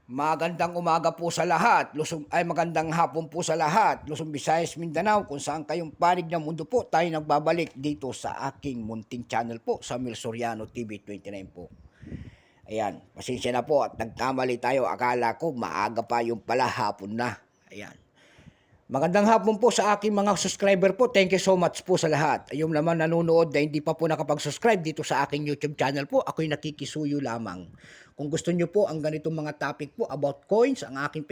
Magandang umaga po sa lahat. Magandang hapon po sa lahat. Luzon, Visayas, Mindanao, kung saan kayong panig ng mundo po, tayo nagbabalik dito sa aking munting channel po sa Mil Soriano TV 29 po. Ayan, pasensya na po at nagkamali tayo. Akala ko maaga pa yung pala hapon na. Ayan. Magandang hapon po sa aking mga subscriber po. Thank you so much po sa lahat. Yung naman nanonood na hindi pa po nakapag-subscribe dito sa aking YouTube channel po, ako'y nakikisuyo lamang. Kung gusto nyo po ang ganitong mga topic po about coins, ang aking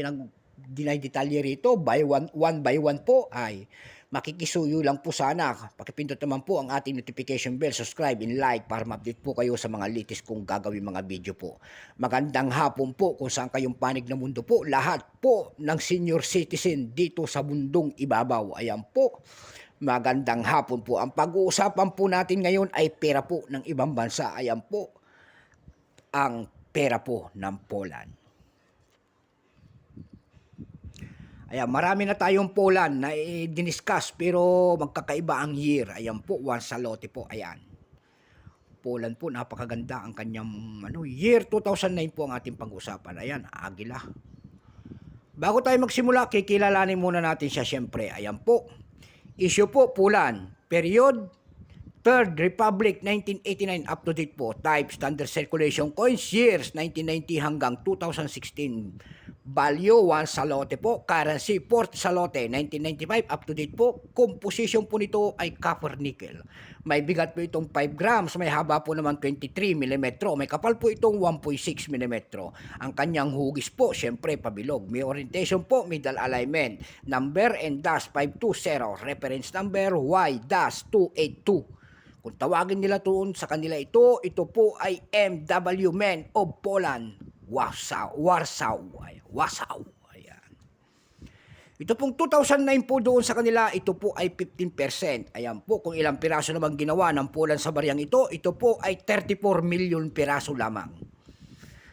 dinay-detalye rito, one by one po ay makikisuyo lang po sana. Pakipindot naman po ang ating notification bell, subscribe and like para ma-update po kayo sa mga latest kong gagawin mga video po. Magandang hapon po kung saan kayong panig ng mundo po. Lahat po ng senior citizen dito sa bundong ibabaw. Ayan po. Magandang hapon po. Ang pag-uusapan po natin ngayon ay pera po ng ibang bansa. Ayan po. Ang pera po ng Poland. Ayan, marami na tayong Poland na diniscuss pero magkakaiba ang year. Ayan po, one sa lote po. Ayan. Poland po, napakaganda ang kanyang year 2009 po ang ating pag-usapan. Ayan, Agila. Bago tayo magsimula, kikilalanin muna natin siya syempre. Ayan po. Issue po, Poland. Period, Third Republic 1989 up to date po. Type, standard circulation coins, years 1990 hanggang 2016. Value 1 sa lote po. Currency 4 sa lote 1995 up to date po. Composition po nito ay copper nickel. May bigat po itong 5 grams. May haba po naman 23 mm. May kapal po itong 1.6 mm. Ang kanyang hugis po, syempre pabilog. May orientation po, middle alignment. Number and dash 520. Reference number Y-282. Kung tawagin nila doon sa kanila ito po ay MW Men of Poland. Warsaw. Ayan. Ito pong 2009 po doon sa kanila, ito po ay 15%. Ayan po, kung ilang piraso naman ginawa ng Poland sa bariyang ito po ay 34 million piraso lamang.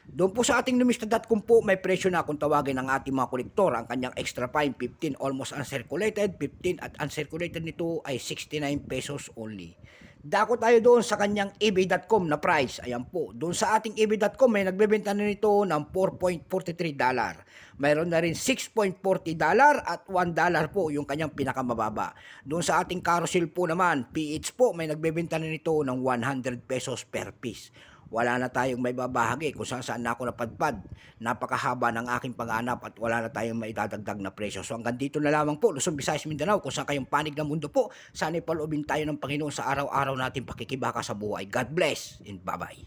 Doon po sa ating numista.com po, may presyo na kung tawagin ng ating mga kolektor. Ang kanyang extra fine, 15 almost uncirculated, 15 at uncirculated nito ay 69 pesos only. Dako tayo doon sa kanyang ebay.com na price. Ayan po. Doon sa ating ebay.com may nagbebenta na nito ng $4.43. Mayroon na rin $6.40 at $1 po yung kanyang pinakamababa. Doon sa ating carousel po naman, PH po, may nagbebenta na nito ng 100 pesos per piece. Wala na tayong may babahagi kung saan na ako napadpad. Napakahaba ng aking pag-aanap at wala na tayong maidadagdag na presyo. So hanggang dito na lamang po, Luzon, Visayas, Mindanao, kung saan kayong panig ng mundo po. Sana'y paloobin tayo ng Panginoon sa araw-araw natin pakikibaka sa buhay. God bless and bye-bye.